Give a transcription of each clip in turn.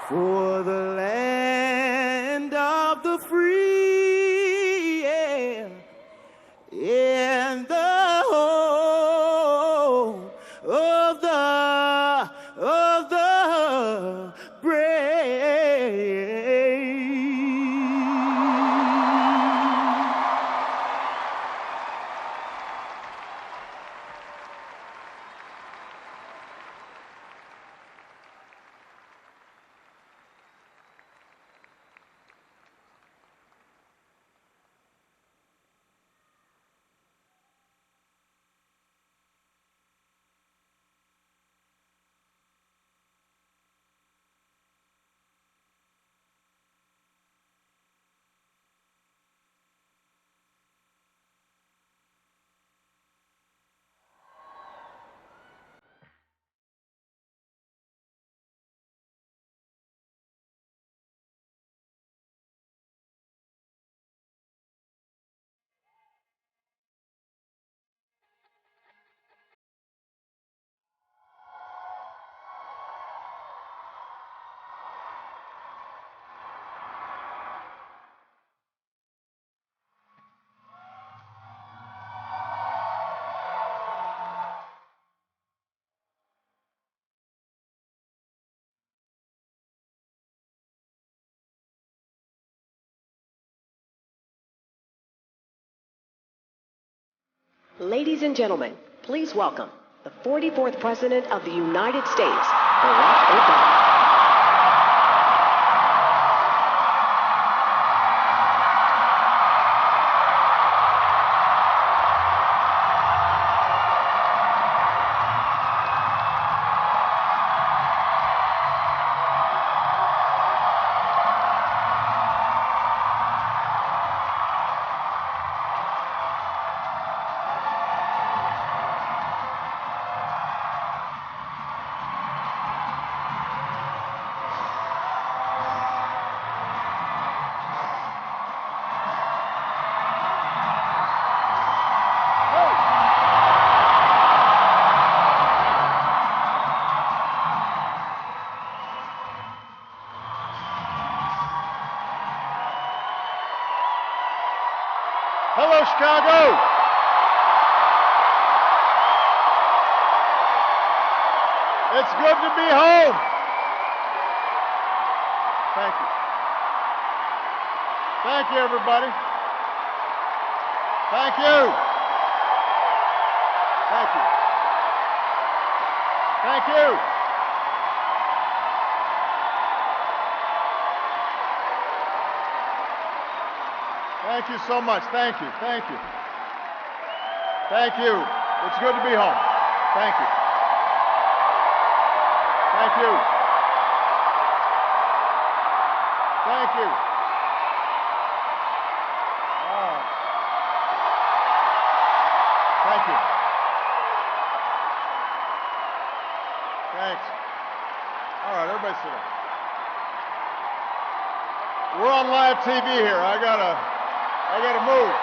for the land of the free, yeah, and the home of the brave. Ladies and gentlemen, please welcome the 44th President of the United States, Barack Obama. Hello, Chicago. It's good to be home. Thank you. Thank you, everybody. Thank you. Thank you. Thank you. Thank you so much. Thank you. Thank you. Thank you. It's good to be home. Thank you. Thank you. Thank you. Thank you. Thanks. All right, everybody sit down. We're on live TV here. I gotta move.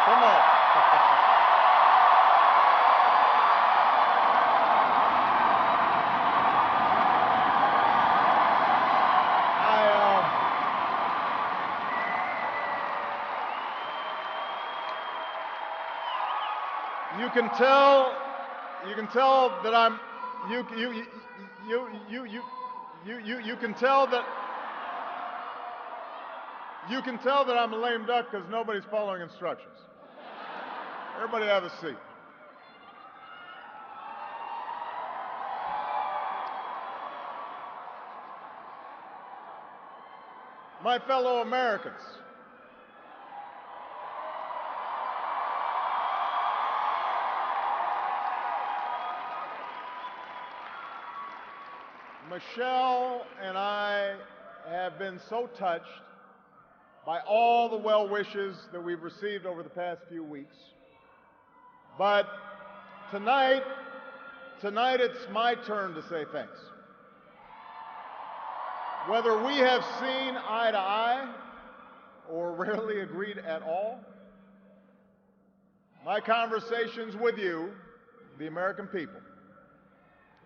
Come on. You can tell that I'm. You can tell that. You can tell that I'm a lame duck because nobody's following instructions. Everybody have a seat. My fellow Americans, Michelle and I have been so touched by all the well wishes that we've received over the past few weeks. But tonight it's my turn to say thanks. Whether we have seen eye to eye or rarely agreed at all, my conversations with you, the American people,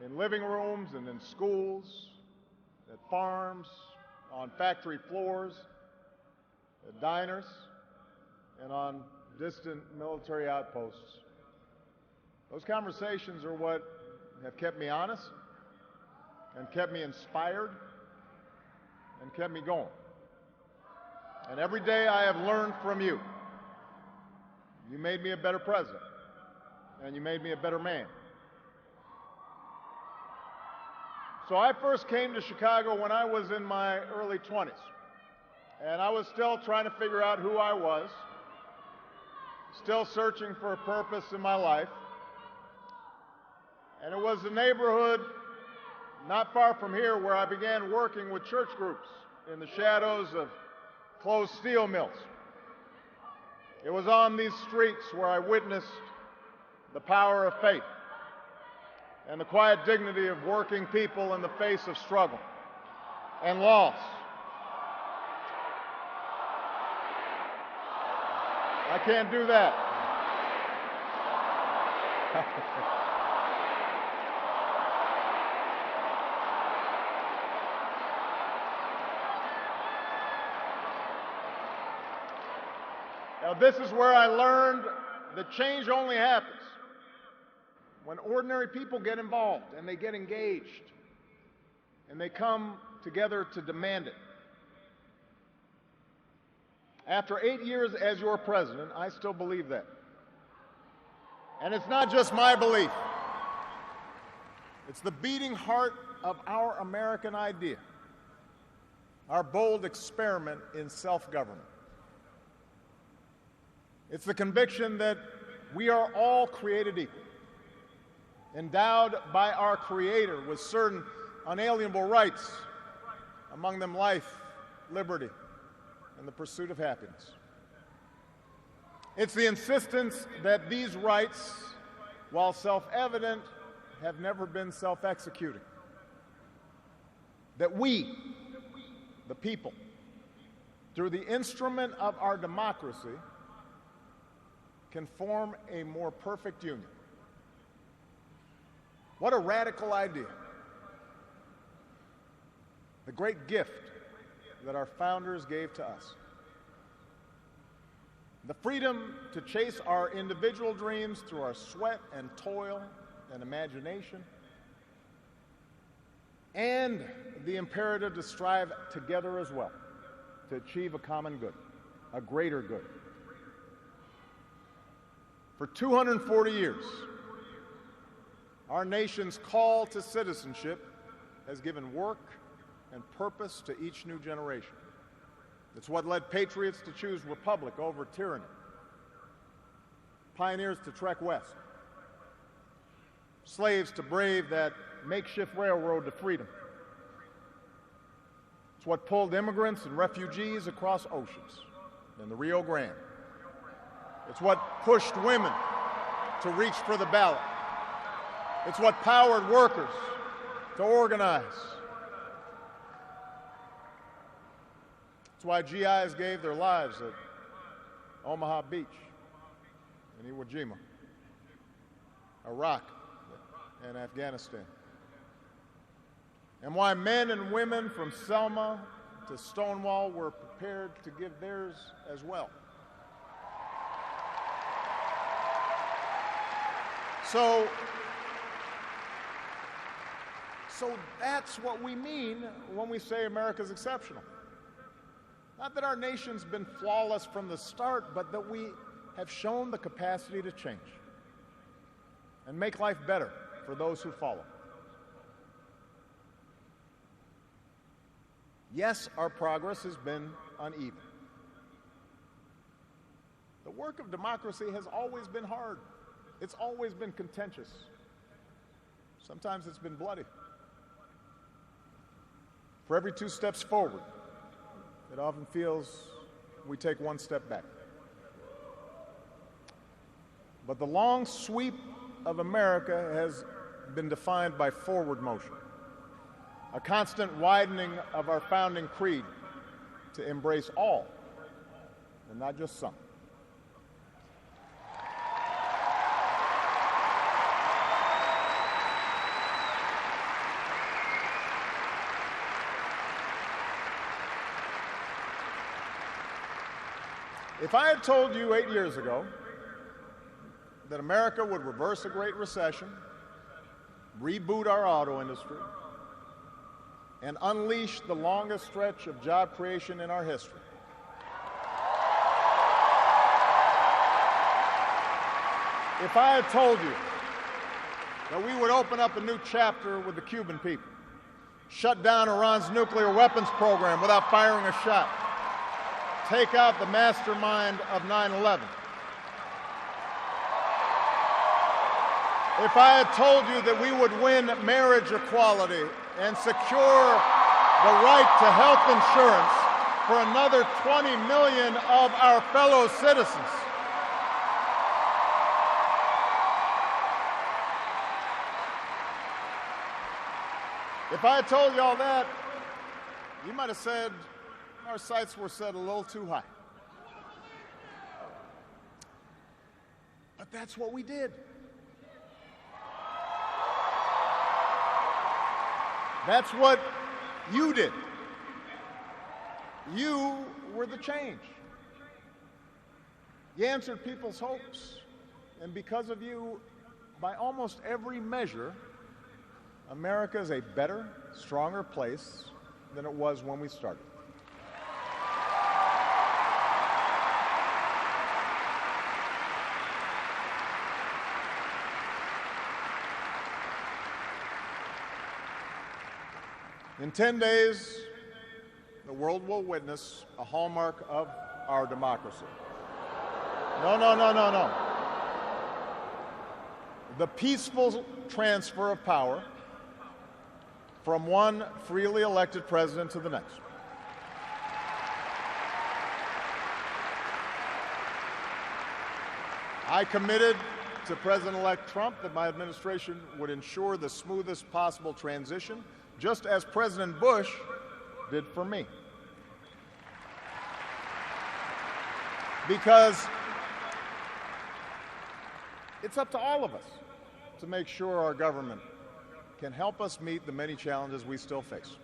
in living rooms and in schools at farms, on factory floors, at diners, and on distant military outposts. Those conversations are what have kept me honest and kept me inspired and kept me going. And every day I have learned from you. You made me a better president, and you made me a better man. So I first came to Chicago when I was in my early 20s, and I was still trying to figure out who I was, still searching for a purpose in my life. And it was a neighborhood not far from here where I began working with church groups in the shadows of closed steel mills. It was on these streets where I witnessed the power of faith and the quiet dignity of working people in the face of struggle and loss. I can't do that. Now, this is where I learned that change only happens when ordinary people get involved and they get engaged and they come together to demand it. After 8 years as your president, I still believe that. And it's not just my belief. It's the beating heart of our American idea, our bold experiment in self-government. It's the conviction that we are all created equal, endowed by our Creator with certain unalienable rights, among them life, liberty, and the pursuit of happiness. It's the insistence that these rights, while self-evident, have never been self-executing. That we, the people, through the instrument of our democracy, can form a more perfect union. What a radical idea. The great gift that our founders gave to us. The freedom to chase our individual dreams through our sweat and toil and imagination, and the imperative to strive together as well to achieve a common good, a greater good. For 240 years, our nation's call to citizenship has given work and purpose to each new generation. It's what led patriots to choose republic over tyranny, pioneers to trek west, slaves to brave that makeshift railroad to freedom. It's what pulled immigrants and refugees across oceans in the Rio Grande. It's what pushed women to reach for the ballot. It's what powered workers to organize. It's why GIs gave their lives at Omaha Beach, in Iwo Jima, Iraq, and Afghanistan. And why men and women from Selma to Stonewall were prepared to give theirs as well. So that's what we mean when we say America's exceptional. Not that our nation's been flawless from the start, but that we have shown the capacity to change and make life better for those who follow. Yes, our progress has been uneven. The work of democracy has always been hard. It's always been contentious. Sometimes it's been bloody. For every 2 steps forward, it often feels we take 1 step back. But the long sweep of America has been defined by forward motion, a constant widening of our founding creed to embrace all, and not just some. If I had told you 8 years ago that America would reverse a Great Recession, reboot our auto industry, and unleash the longest stretch of job creation in our history, if I had told you that we would open up a new chapter with the Cuban people, shut down Iran's nuclear weapons program without firing a shot, take out the mastermind of 9/11, if I had told you that we would win marriage equality and secure the right to health insurance for another 20 million of our fellow citizens, if I had told you all that, you might have said our sights were set a little too high. But that's what we did. That's what you did. You were the change. You answered people's hopes. And because of you, by almost every measure, America is a better, stronger place than it was when we started. In 10 days, the world will witness a hallmark of our democracy. No. The peaceful transfer of power from one freely elected president to the next. I committed to President-elect Trump that my administration would ensure the smoothest possible transition, just as President Bush did for me. Because it's up to all of us to make sure our government can help us meet the many challenges we still face.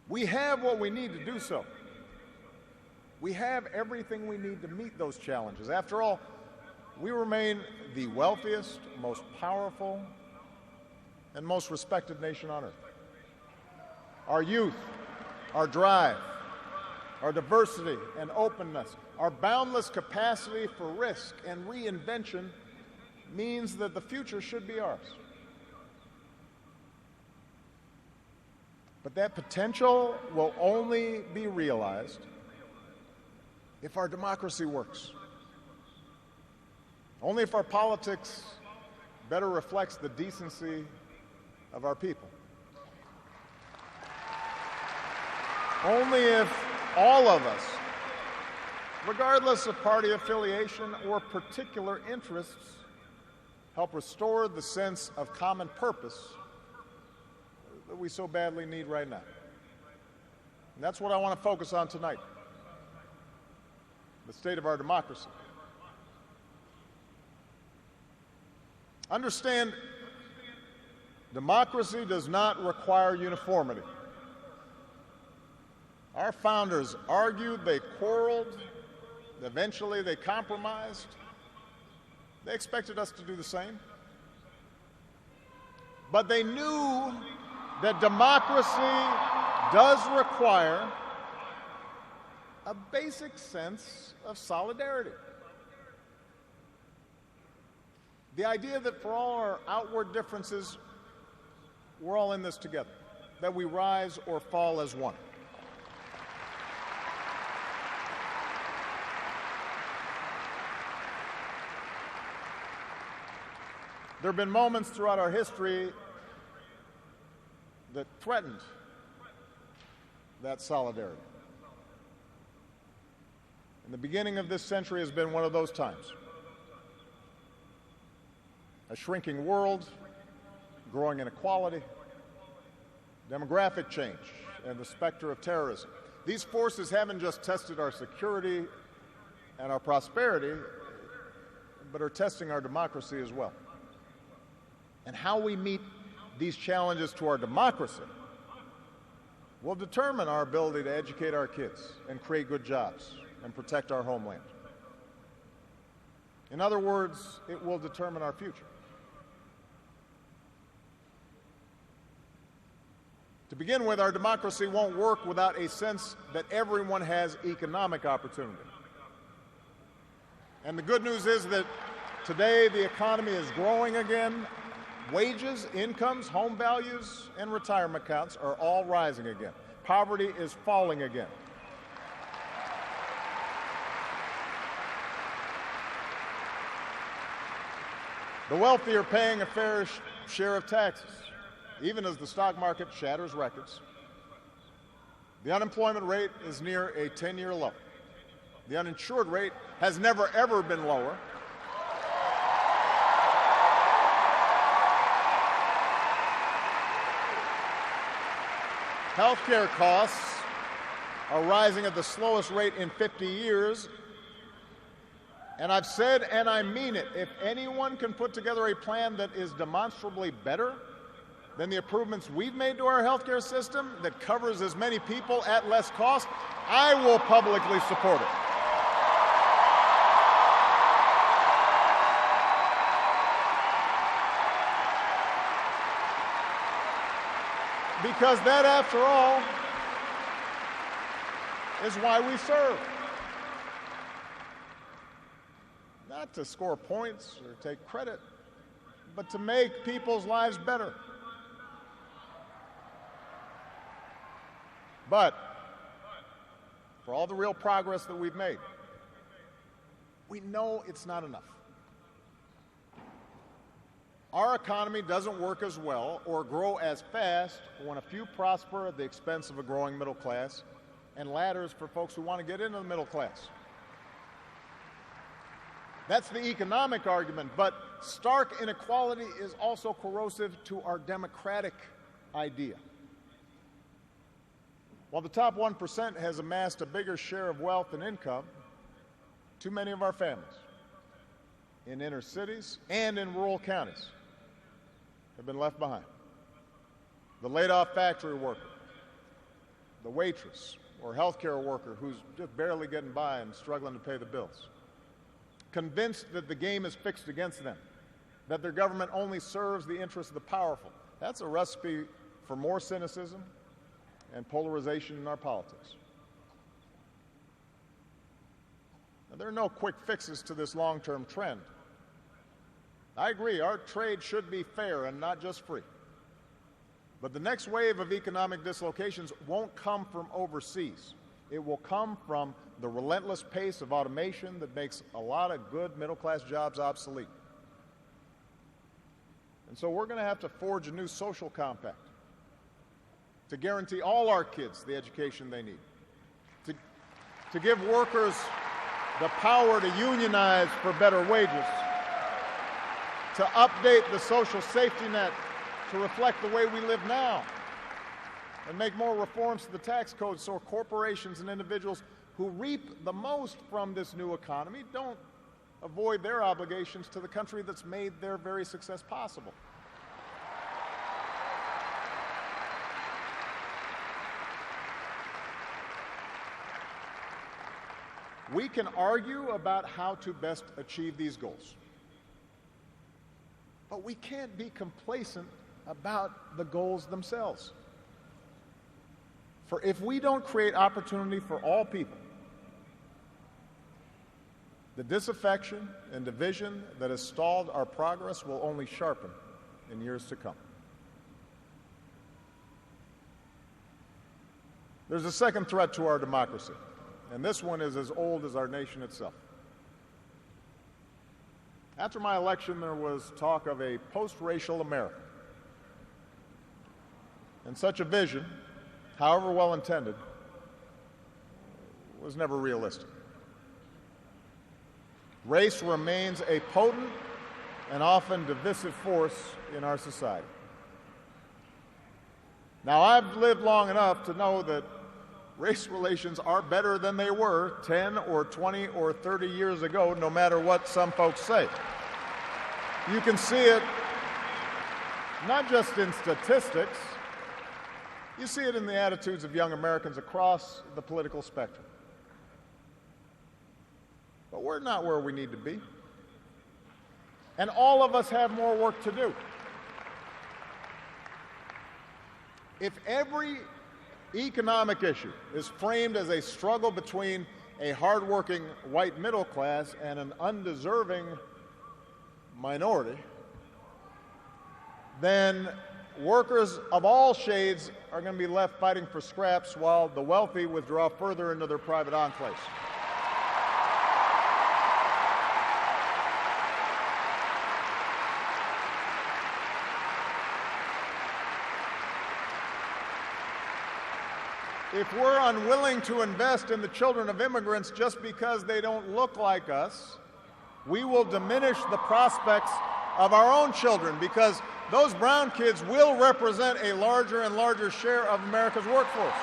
We have what we need to do so. We have everything we need to meet those challenges. After all, we remain the wealthiest, most powerful, and most respected nation on earth. Our youth, our drive, our diversity and openness, our boundless capacity for risk and reinvention means that the future should be ours. But that potential will only be realized if our democracy works. Only if our politics better reflects the decency of our people. Only if all of us, regardless of party affiliation or particular interests, help restore the sense of common purpose that we so badly need right now. And that's what I want to focus on tonight, the state of our democracy. Understand, democracy does not require uniformity. Our founders argued, they quarreled, eventually they compromised. They expected us to do the same. But they knew that democracy does require a basic sense of solidarity. The idea that for all our outward differences, we're all in this together, that we rise or fall as one. There have been moments throughout our history that threatened that solidarity. And the beginning of this century has been one of those times. A shrinking world, growing inequality, demographic change, and the specter of terrorism. These forces haven't just tested our security and our prosperity, but are testing our democracy as well. And how we meet these challenges to our democracy will determine our ability to educate our kids and create good jobs and protect our homeland. In other words, it will determine our future. To begin with, our democracy won't work without a sense that everyone has economic opportunity. And the good news is that today the economy is growing again. Wages, incomes, home values, and retirement accounts are all rising again. Poverty is falling again. The wealthy are paying a fair share of taxes, even as the stock market shatters records. The unemployment rate is near a 10-year low. The uninsured rate has never, ever been lower. Healthcare costs are rising at the slowest rate in 50 years. And I've said, and I mean it, if anyone can put together a plan that is demonstrably better than the improvements we've made to our healthcare system that covers as many people at less cost, I will publicly support it. Because that, after all, is why we serve. Not to score points or take credit, but to make people's lives better. But for all the real progress that we've made, we know it's not enough. Our economy doesn't work as well or grow as fast when a few prosper at the expense of a growing middle class and ladders for folks who want to get into the middle class. That's the economic argument, but stark inequality is also corrosive to our democratic idea. While the top 1% has amassed a bigger share of wealth and income, too many of our families in inner cities and in rural counties have been left behind. The laid-off factory worker, the waitress or healthcare worker who's just barely getting by and struggling to pay the bills, convinced that the game is fixed against them, that their government only serves the interests of the powerful. That's a recipe for more cynicism and polarization in our politics. Now, there are no quick fixes to this long-term trend. I agree, our trade should be fair and not just free. But the next wave of economic dislocations won't come from overseas. It will come from the relentless pace of automation that makes a lot of good middle-class jobs obsolete. And so we're going to have to forge a new social compact to guarantee all our kids the education they need, to give workers the power to unionize for better wages, to update the social safety net to reflect the way we live now, and make more reforms to the tax code so corporations and individuals who reap the most from this new economy don't avoid their obligations to the country that's made their very success possible. We can argue about how to best achieve these goals, but we can't be complacent about the goals themselves. For if we don't create opportunity for all people, the disaffection and division that has stalled our progress will only sharpen in years to come. There's a second threat to our democracy, and this one is as old as our nation itself. After my election, there was talk of a post-racial America. And such a vision, however well-intended, was never realistic. Race remains a potent and often divisive force in our society. Now, I've lived long enough to know that race relations are better than they were 10 or 20 or 30 years ago, no matter what some folks say. You can see it not just in statistics, You see it in the attitudes of young Americans across the political spectrum. But we're not where we need to be. And all of us have more work to do. If every economic issue is framed as a struggle between a hardworking white middle class and an undeserving minority, then workers of all shades are going to be left fighting for scraps while the wealthy withdraw further into their private enclaves. If we're unwilling to invest in the children of immigrants just because they don't look like us, we will diminish the prospects of our own children, because those brown kids will represent a larger and larger share of America's workforce.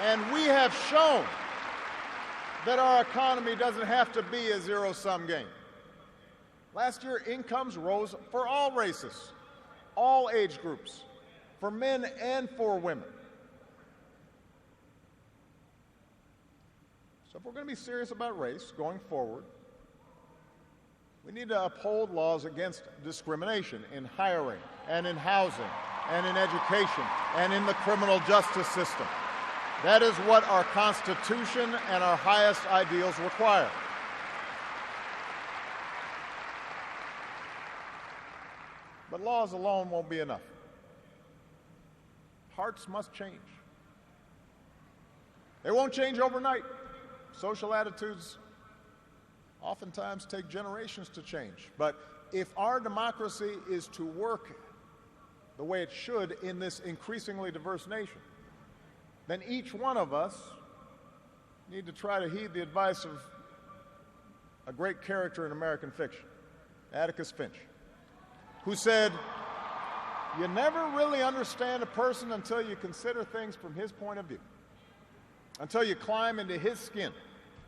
And we have shown that our economy doesn't have to be a zero-sum game. Last year, incomes rose for all races, all age groups, for men and for women. So if we're going to be serious about race going forward, we need to uphold laws against discrimination in hiring and in housing and in education and in the criminal justice system. That is what our Constitution and our highest ideals require. But laws alone won't be enough. Hearts must change. They won't change overnight. Social attitudes oftentimes take generations to change. But if our democracy is to work the way it should in this increasingly diverse nation, then each one of us need to try to heed the advice of a great character in American fiction, Atticus Finch, who said, "You never really understand a person until you consider things from his point of view, until you climb into his skin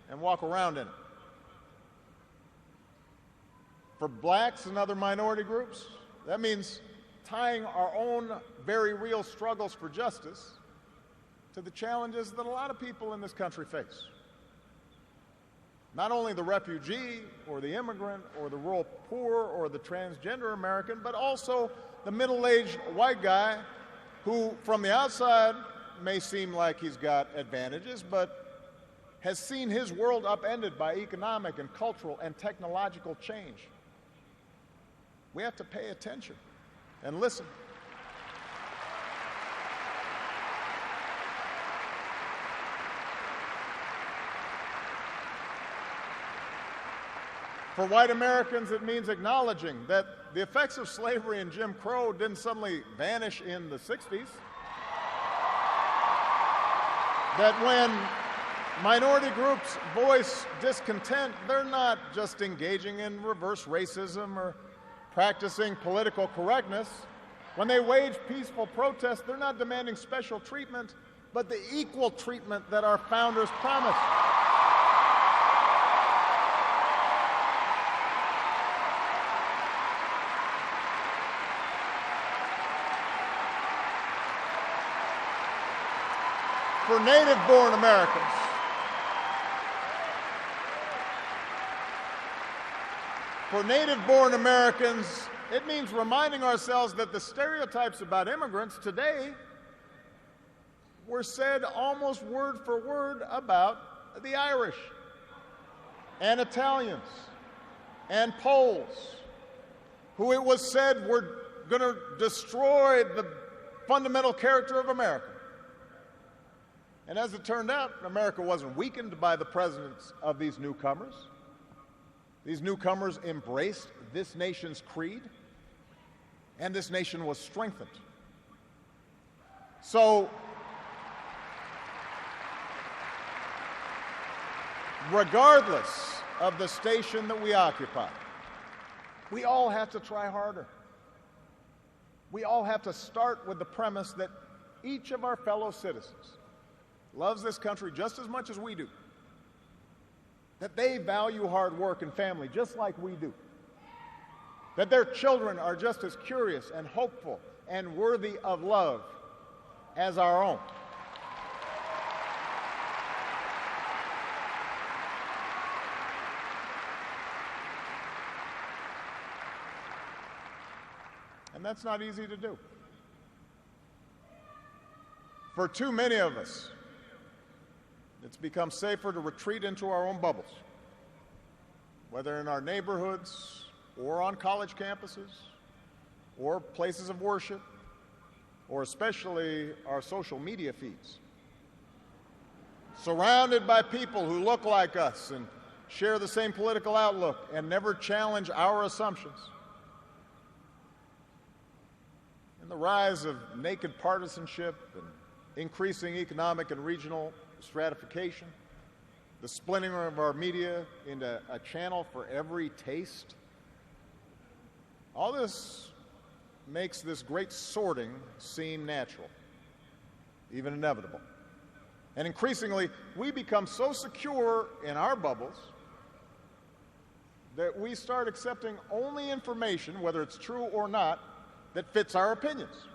and walk around in it." For blacks and other minority groups, that means tying our own very real struggles for justice to the challenges that a lot of people in this country face. Not only the refugee or the immigrant or the rural poor or the transgender American, but also the middle-aged white guy who, from the outside, may seem like he's got advantages, but has seen his world upended by economic and cultural and technological change. We have to pay attention and listen. For white Americans, it means acknowledging that the effects of slavery and Jim Crow didn't suddenly vanish in the 60s. That when minority groups voice discontent, they're not just engaging in reverse racism or practicing political correctness. When they wage peaceful protest, they're not demanding special treatment, but the equal treatment that our founders promised. For native-born Americans, it means reminding ourselves that the stereotypes about immigrants today were said almost word for word about the Irish and Italians and Poles, who it was said were going to destroy the fundamental character of America. And as it turned out, America wasn't weakened by the presence of these newcomers. These newcomers embraced this nation's creed, and this nation was strengthened. So, regardless of the station that we occupy, we all have to try harder. We all have to start with the premise that each of our fellow citizens loves this country just as much as we do, that they value hard work and family just like we do, that their children are just as curious and hopeful and worthy of love as our own. And that's not easy to do. For too many of us, it's become safer to retreat into our own bubbles, whether in our neighborhoods or on college campuses or places of worship, or especially our social media feeds. Surrounded by people who look like us and share the same political outlook and never challenge our assumptions. And the rise of naked partisanship and increasing economic and regional stratification, the splintering of our media into a channel for every taste, all this makes this great sorting seem natural, even inevitable. And increasingly, we become so secure in our bubbles that we start accepting only information, whether it's true or not, that fits our opinions,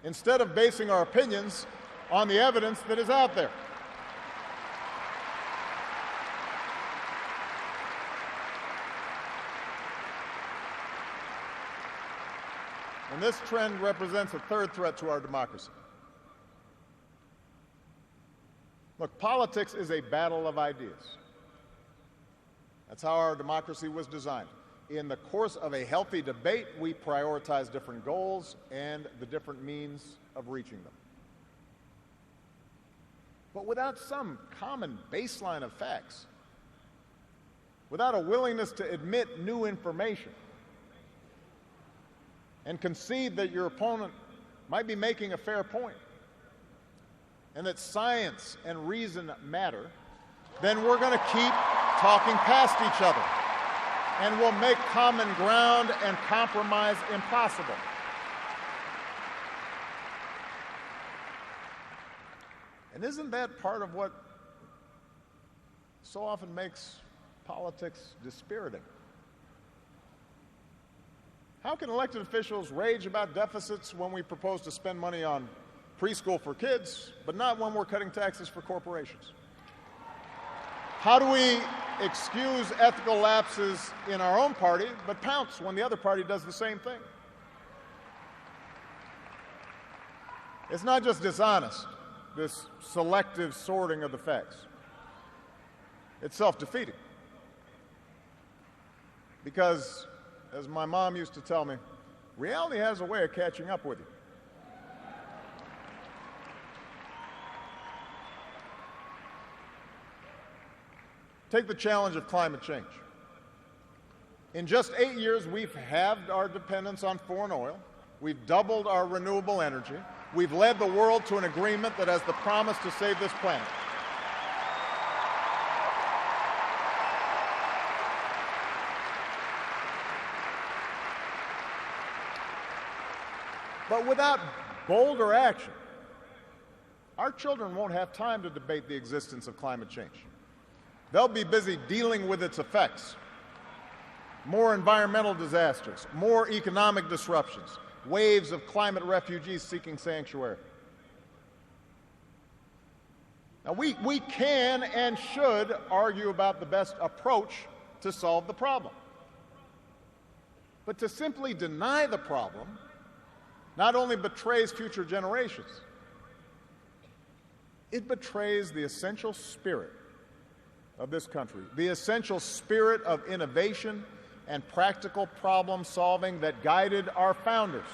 instead of basing our opinions on the evidence that is out there. And this trend represents a third threat to our democracy. Look, politics is a battle of ideas. That's how our democracy was designed. In the course of a healthy debate, we prioritize different goals and the different means of reaching them. But without some common baseline of facts, without a willingness to admit new information and concede that your opponent might be making a fair point and that science and reason matter, then we're going to keep talking past each other and we'll make common ground and compromise impossible. And isn't that part of what so often makes politics dispiriting? How can elected officials rage about deficits when we propose to spend money on preschool for kids, but not when we're cutting taxes for corporations? How do we excuse ethical lapses in our own party, but pounce when the other party does the same thing? It's not just dishonest, this selective sorting of the facts. It's self-defeating. Because, as my mom used to tell me, reality has a way of catching up with you. Take the challenge of climate change. In just 8 years, we've halved our dependence on foreign oil. We've doubled our renewable energy. We've led the world to an agreement that has the promise to save this planet. But without bolder action, our children won't have time to debate the existence of climate change. They'll be busy dealing with its effects. More environmental disasters, more economic disruptions, waves of climate refugees seeking sanctuary. Now, we can and should argue about the best approach to solve the problem. But to simply deny the problem not only betrays future generations, it betrays the essential spirit of this country, the essential spirit of innovation and practical problem solving that guided our founders.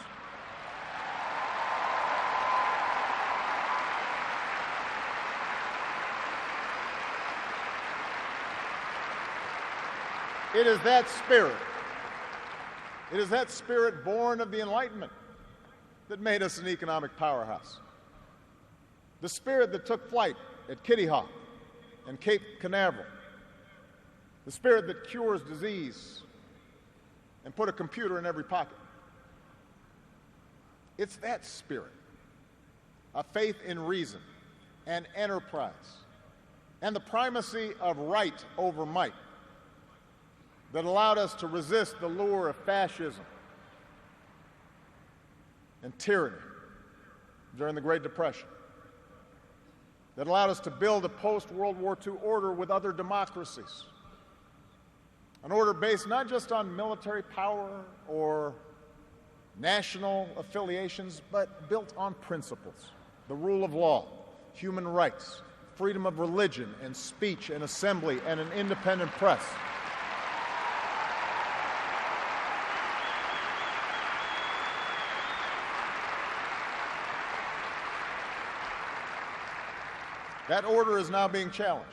It is that spirit born of the Enlightenment that made us an economic powerhouse. The spirit that took flight at Kitty Hawk and Cape Canaveral. The spirit that cures disease and put a computer in every pocket. It's that spirit, a faith in reason and enterprise, and the primacy of right over might that allowed us to resist the lure of fascism and tyranny during the Great Depression, that allowed us to build a post-World War II order with other democracies, an order based not just on military power or national affiliations, but built on principles: the rule of law, human rights, freedom of religion and speech and assembly, and an independent press. That order is now being challenged.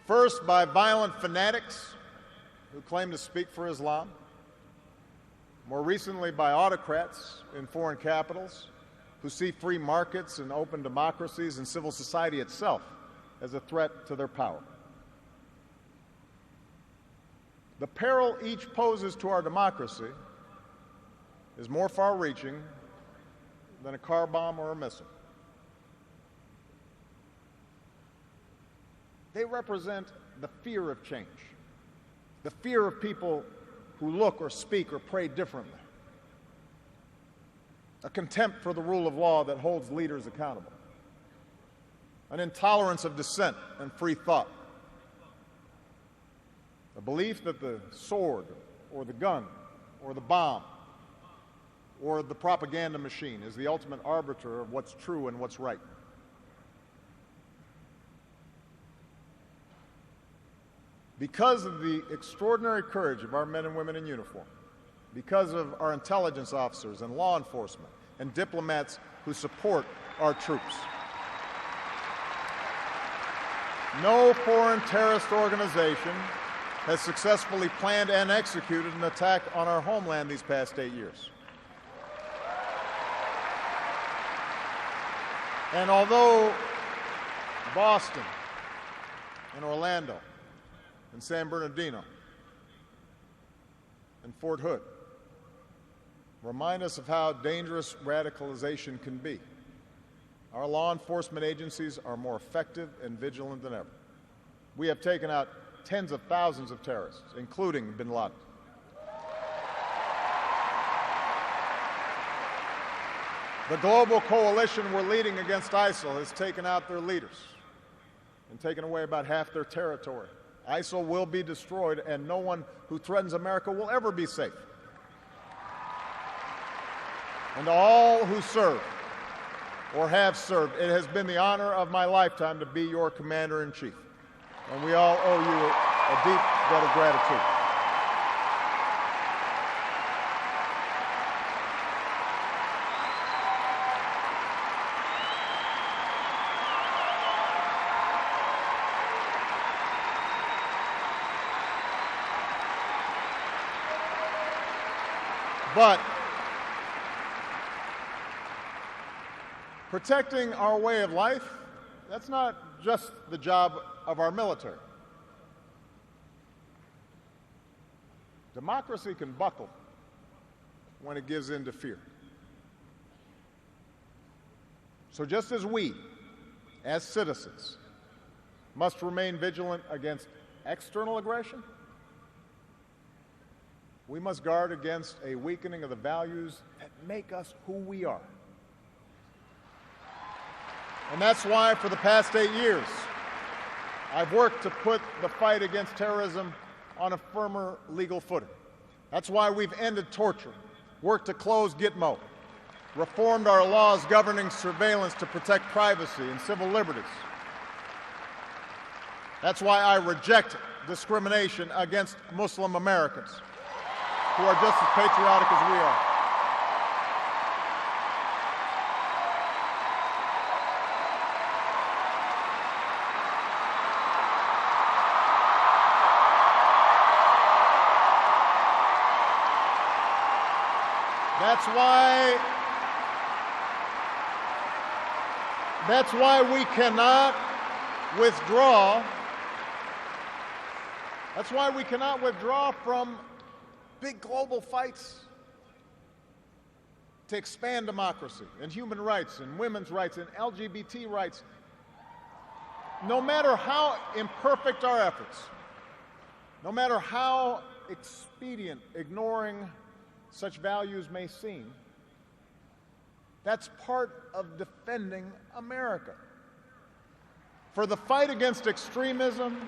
First, by violent fanatics who claim to speak for Islam. More recently, by autocrats in foreign capitals who see free markets and open democracies and civil society itself as a threat to their power. The peril each poses to our democracy is more far-reaching than a car bomb or a missile. They represent the fear of change, the fear of people who look or speak or pray differently, a contempt for the rule of law that holds leaders accountable, an intolerance of dissent and free thought, a belief that the sword or the gun or the bomb or the propaganda machine is the ultimate arbiter of what's true and what's right. Because of the extraordinary courage of our men and women in uniform, because of our intelligence officers and law enforcement and diplomats who support our troops, no foreign terrorist organization has successfully planned and executed an attack on our homeland these past 8 years. And although Boston and Orlando and San Bernardino and Fort Hood remind us of how dangerous radicalization can be, our law enforcement agencies are more effective and vigilant than ever. We have taken out tens of thousands of terrorists, including bin Laden. The global coalition we're leading against ISIL has taken out their leaders and taken away about half their territory. ISIL will be destroyed, and no one who threatens America will ever be safe. And to all who serve or have served, it has been the honor of my lifetime to be your commander-in-chief. And we all owe you a deep debt of gratitude. But protecting our way of life, that's not just the job of our military. Democracy can buckle when it gives in to fear. So just as we, as citizens, must remain vigilant against external aggression, we must guard against a weakening of the values that make us who we are. And that's why for the past 8 years, I've worked to put the fight against terrorism on a firmer legal footing. That's why we've ended torture, worked to close Gitmo, reformed our laws governing surveillance to protect privacy and civil liberties. That's why I reject discrimination against Muslim Americans, who are just as patriotic as we are. That's why we cannot withdraw. That's why we cannot withdraw from big global fights to expand democracy and human rights and women's rights and LGBT rights no matter how imperfect our efforts, no matter how expedient ignoring such values may seem, that's part of defending America. For the fight against extremism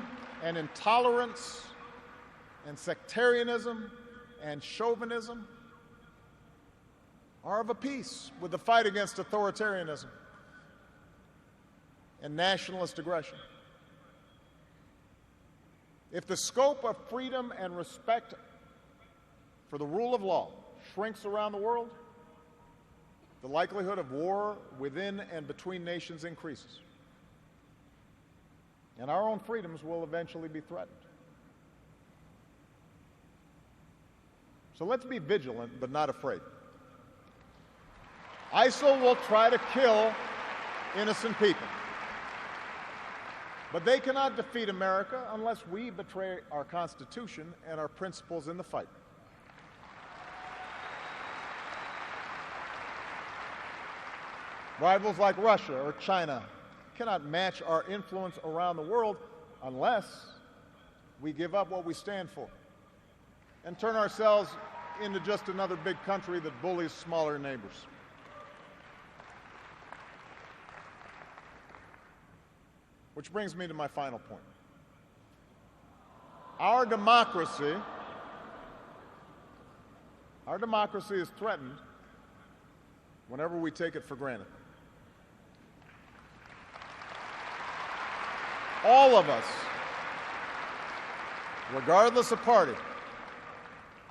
and intolerance and sectarianism and chauvinism are of a piece with the fight against authoritarianism and nationalist aggression. If the scope of freedom and respect for the rule of law shrinks around the world, the likelihood of war within and between nations increases, and our own freedoms will eventually be threatened. So let's be vigilant but not afraid. ISIL will try to kill innocent people, but they cannot defeat America unless we betray our Constitution and our principles in the fight. Rivals like Russia or China cannot match our influence around the world unless we give up what we stand for and turn ourselves into just another big country that bullies smaller neighbors. Which brings me to my final point. Our democracy is threatened whenever we take it for granted. All of us, regardless of party,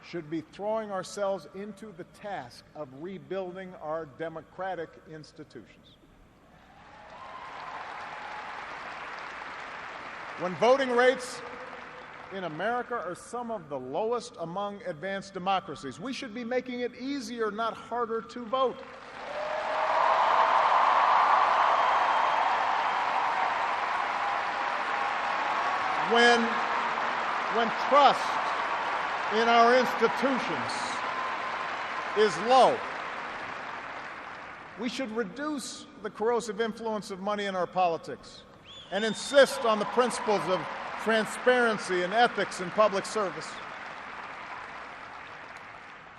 should be throwing ourselves into the task of rebuilding our democratic institutions. When voting rates in America are some of the lowest among advanced democracies, we should be making it easier, not harder, to vote. When trust in our institutions is low, we should reduce the corrosive influence of money in our politics and insist on the principles of transparency and ethics in public service.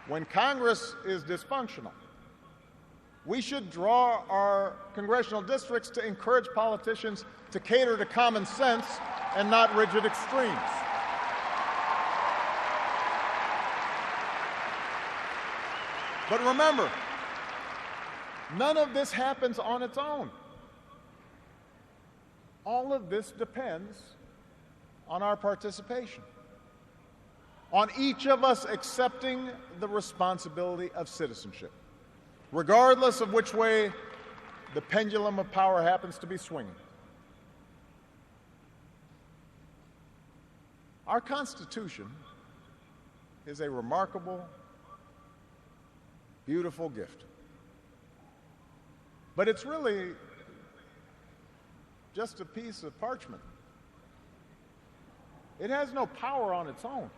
When Congress is dysfunctional, we should draw our congressional districts to encourage politicians to cater to common sense and not rigid extremes. But remember, none of this happens on its own. All of this depends on our participation, on each of us accepting the responsibility of citizenship, regardless of which way the pendulum of power happens to be swinging. Our Constitution is a remarkable, beautiful gift. But it's really just a piece of parchment. It has no power on its own.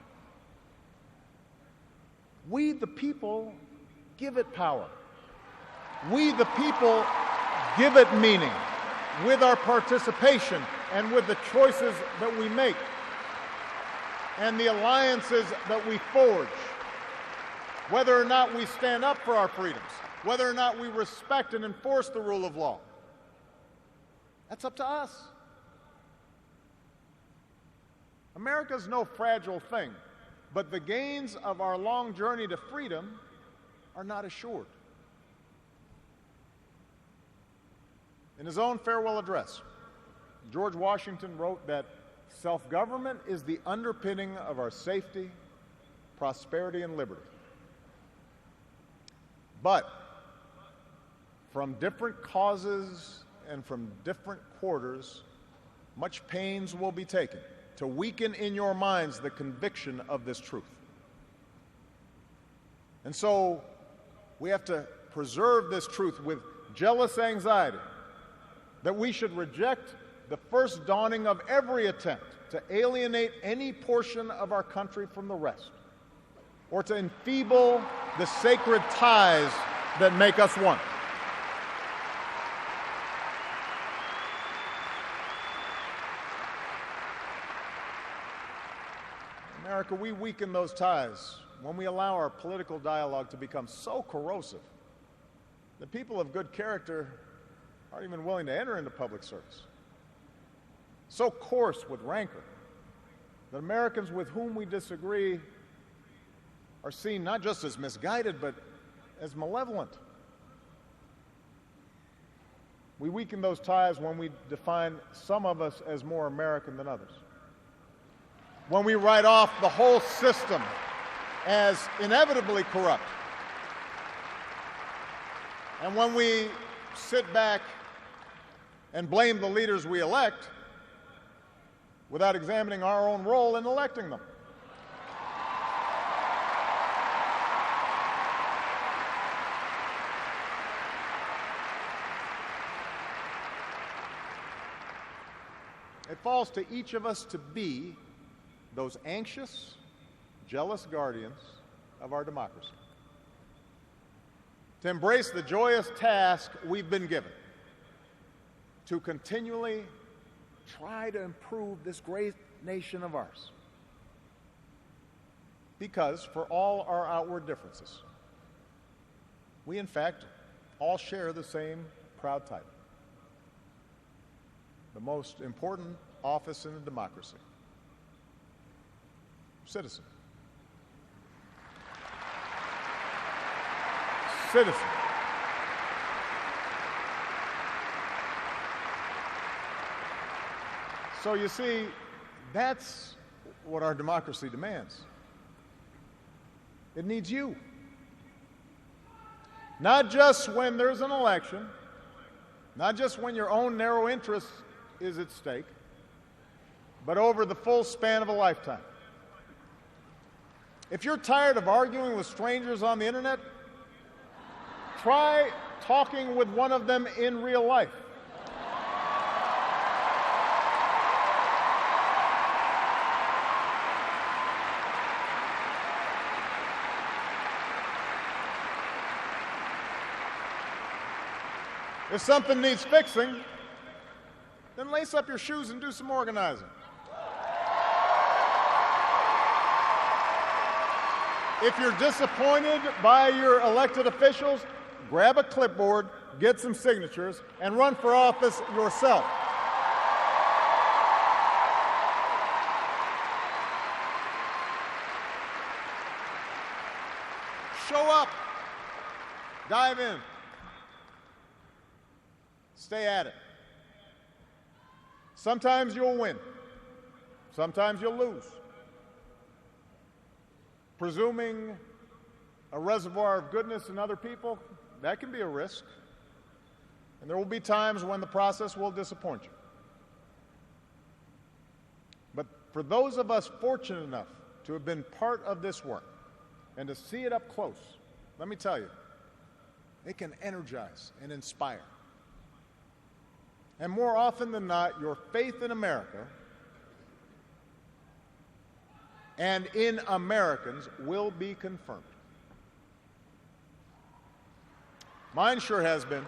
We, the people, give it power. We, the people, give it meaning with our participation and with the choices that we make and the alliances that we forge. Whether or not we stand up for our freedoms, whether or not we respect and enforce the rule of law, that's up to us. America's no fragile thing, but the gains of our long journey to freedom are not assured. In his own farewell address, George Washington wrote that self-government is the underpinning of our safety, prosperity, and liberty. But from different causes and from different quarters, much pains will be taken to weaken in your minds the conviction of this truth. And so we have to preserve this truth with jealous anxiety that we should reject the first dawning of every attempt to alienate any portion of our country from the rest, or to enfeeble the sacred ties that make us one. America, we weaken those ties when we allow our political dialogue to become so corrosive that people of good character aren't even willing to enter into public service. So coarse with rancor that Americans with whom we disagree are seen not just as misguided, but as malevolent. We weaken those ties when we define some of us as more American than others, when we write off the whole system as inevitably corrupt, and when we sit back and blame the leaders we elect without examining our own role in electing them. It falls to each of us to be those anxious, jealous guardians of our democracy, to embrace the joyous task we've been given, to continually try to improve this great nation of ours. Because for all our outward differences, we in fact all share the same proud title, the most important office in a democracy: citizen. Citizen. So you see, that's what our democracy demands. It needs you. Not just when there's an election, not just when your own narrow interest is at stake, but over the full span of a lifetime. If you're tired of arguing with strangers on the internet, try talking with one of them in real life. If something needs fixing, then lace up your shoes and do some organizing. If you're disappointed by your elected officials, grab a clipboard, get some signatures, and run for office yourself. Show up. Dive in. Stay at it. Sometimes you'll win. Sometimes you'll lose. Presuming a reservoir of goodness in other people, that can be a risk. And there will be times when the process will disappoint you. But for those of us fortunate enough to have been part of this work and to see it up close, let me tell you, it can energize and inspire. And more often than not, your faith in America and in Americans will be confirmed. Mine sure has been.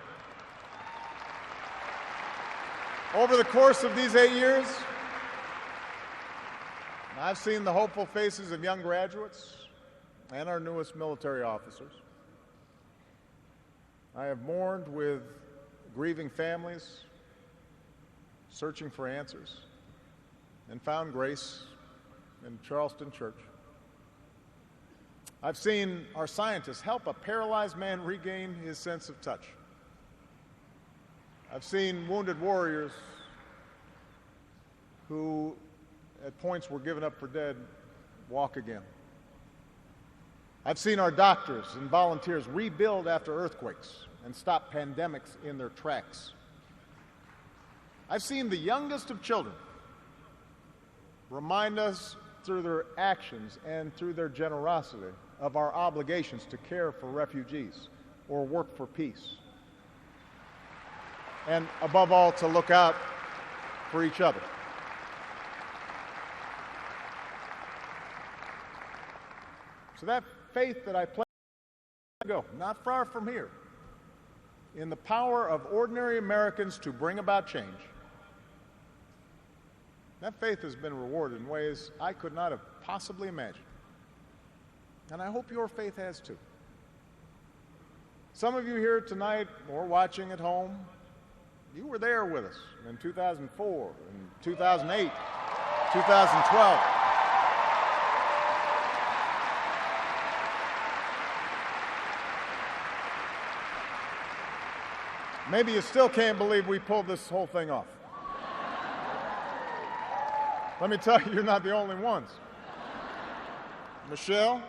Over the course of these 8 years, I've seen the hopeful faces of young graduates and our newest military officers. I have mourned with grieving families, searching for answers, and found grace in Charleston Church. I've seen our scientists help a paralyzed man regain his sense of touch. I've seen wounded warriors who at points were given up for dead walk again. I've seen our doctors and volunteers rebuild after earthquakes and stop pandemics in their tracks. I've seen the youngest of children remind us through their actions and through their generosity of our obligations to care for refugees or work for peace. And above all, to look out for each other. So that faith that I place not far from here in the power of ordinary Americans to bring about change, That faith has been rewarded in ways I could not have possibly imagined. And I hope your faith has too. Some of you here tonight or watching at home, you were there with us in 2004, in 2008, 2012. Maybe you still can't believe we pulled this whole thing off. Let me tell you, you're not the only ones. Michelle,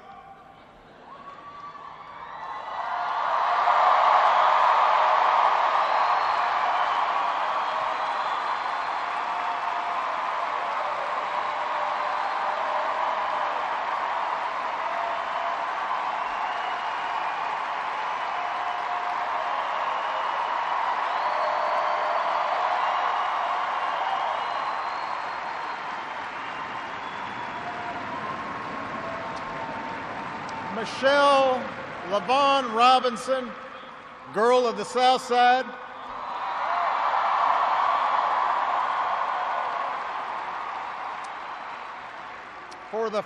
Michelle LaVaughn Robinson, girl of the South Side. For the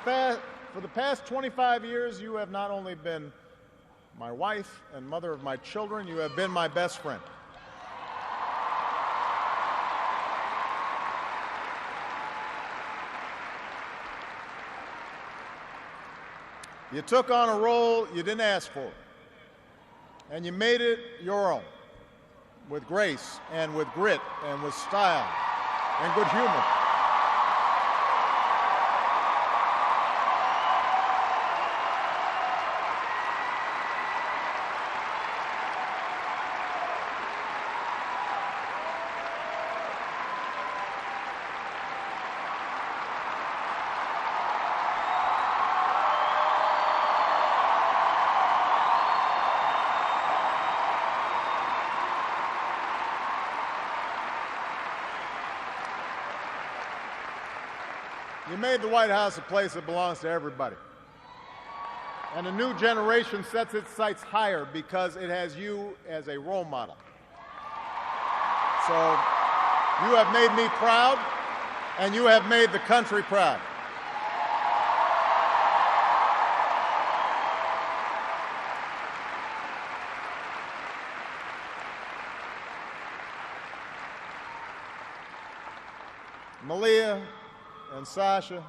past 25 years, you have not only been my wife and mother of my children, you have been my best friend. You took on a role you didn't ask for, and you made it your own, with grace and with grit and with style and good humor. You made the White House a place that belongs to everybody. And a new generation sets its sights higher because it has you as a role model. So you have made me proud, and you have made the country proud. Malia and Sasha,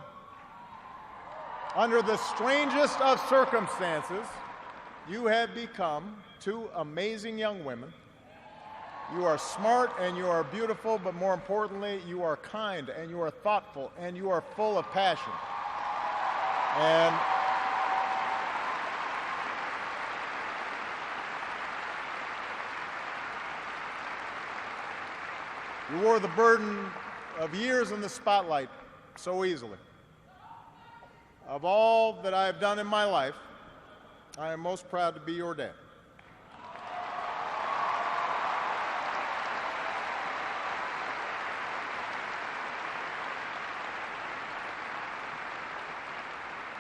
under the strangest of circumstances, you have become two amazing young women. You are smart and you are beautiful, but more importantly, you are kind and you are thoughtful and you are full of passion. And you wore the burden of years in the spotlight so easily. Of all that I have done in my life, I am most proud to be your dad.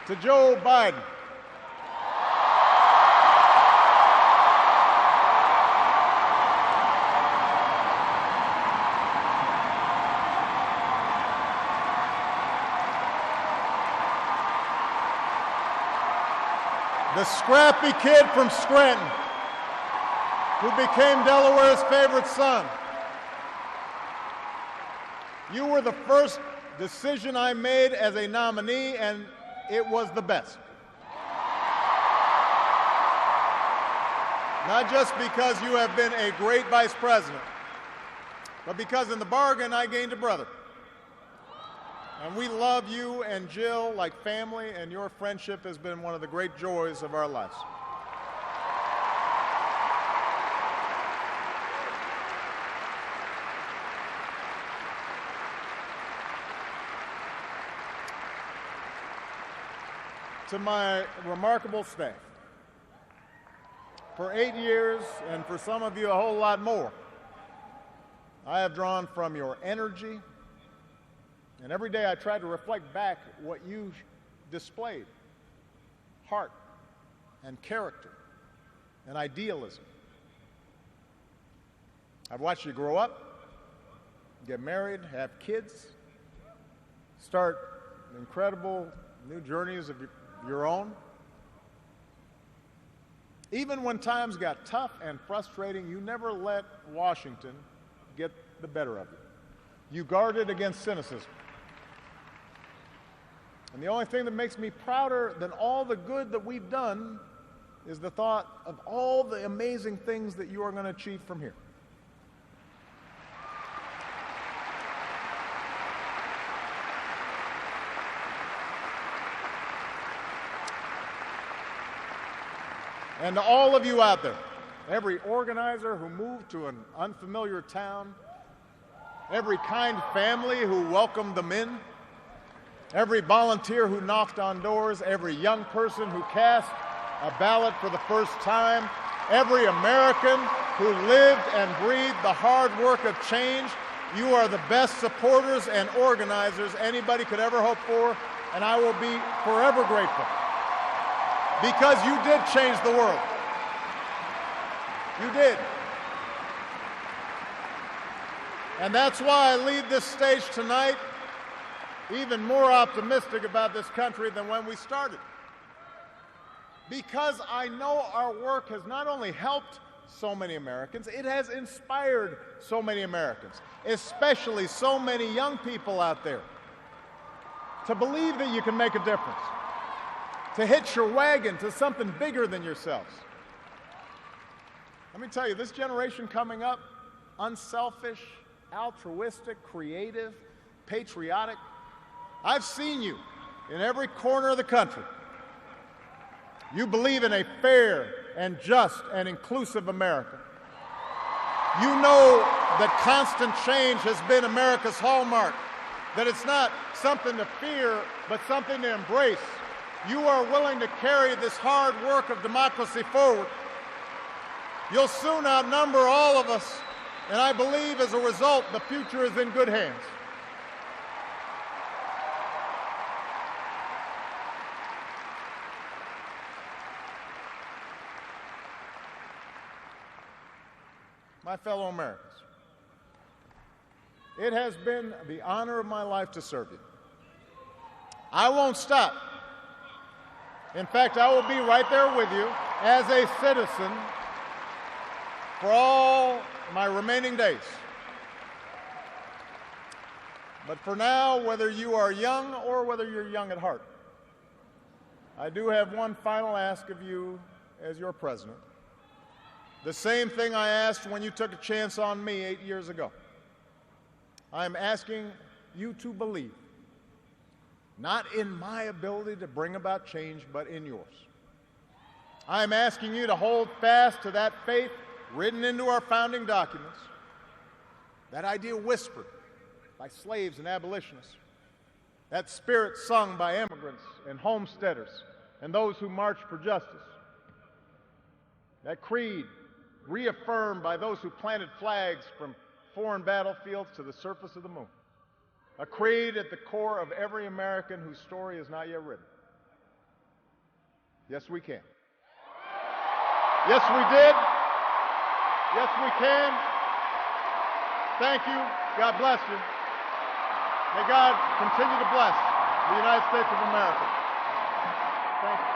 To Joe Biden, the scrappy kid from Scranton who became Delaware's favorite son. You were the first decision I made as a nominee, and it was the best. Not just because you have been a great vice president, but because in the bargain I gained a brother. And we love you and Jill like family, and your friendship has been one of the great joys of our lives. To my remarkable staff, for 8 years, and for some of you a whole lot more, I have drawn from your energy. And every day I try to reflect back what you displayed: heart and character and idealism. I've watched you grow up, get married, have kids, start incredible new journeys of your own. Even when times got tough and frustrating, you never let Washington get the better of you. You guarded against cynicism. And the only thing that makes me prouder than all the good that we've done is the thought of all the amazing things that you are going to achieve from here. And to all of you out there, every organizer who moved to an unfamiliar town, every kind family who welcomed them in, every volunteer who knocked on doors, every young person who cast a ballot for the first time, every American who lived and breathed the hard work of change, you are the best supporters and organizers anybody could ever hope for, and I will be forever grateful. Because you did change the world. You did. And that's why I leave this stage tonight even more optimistic about this country than when we started. Because I know our work has not only helped so many Americans, it has inspired so many Americans, especially so many young people out there, to believe that you can make a difference, to hitch your wagon to something bigger than yourselves. Let me tell you, this generation coming up, unselfish, altruistic, creative, patriotic, I've seen you in every corner of the country. You believe in a fair and just and inclusive America. You know that constant change has been America's hallmark, that it's not something to fear, but something to embrace. You are willing to carry this hard work of democracy forward. You'll soon outnumber all of us, and I believe as a result, the future is in good hands. My fellow Americans, it has been the honor of my life to serve you. I won't stop. In fact, I will be right there with you as a citizen for all my remaining days. But for now, whether you are young or whether you're young at heart, I do have one final ask of you as your president. The same thing I asked when you took a chance on me 8 years ago. I'm asking you to believe, not in my ability to bring about change, but in yours. I'm asking you to hold fast to that faith written into our founding documents, that idea whispered by slaves and abolitionists, that spirit sung by immigrants and homesteaders and those who marched for justice, that creed reaffirmed by those who planted flags from foreign battlefields to the surface of the moon. A creed at the core of every American whose story is not yet written. Yes, we can. Yes, we did. Yes, we can. Thank you. God bless you. May God continue to bless the United States of America. Thank you.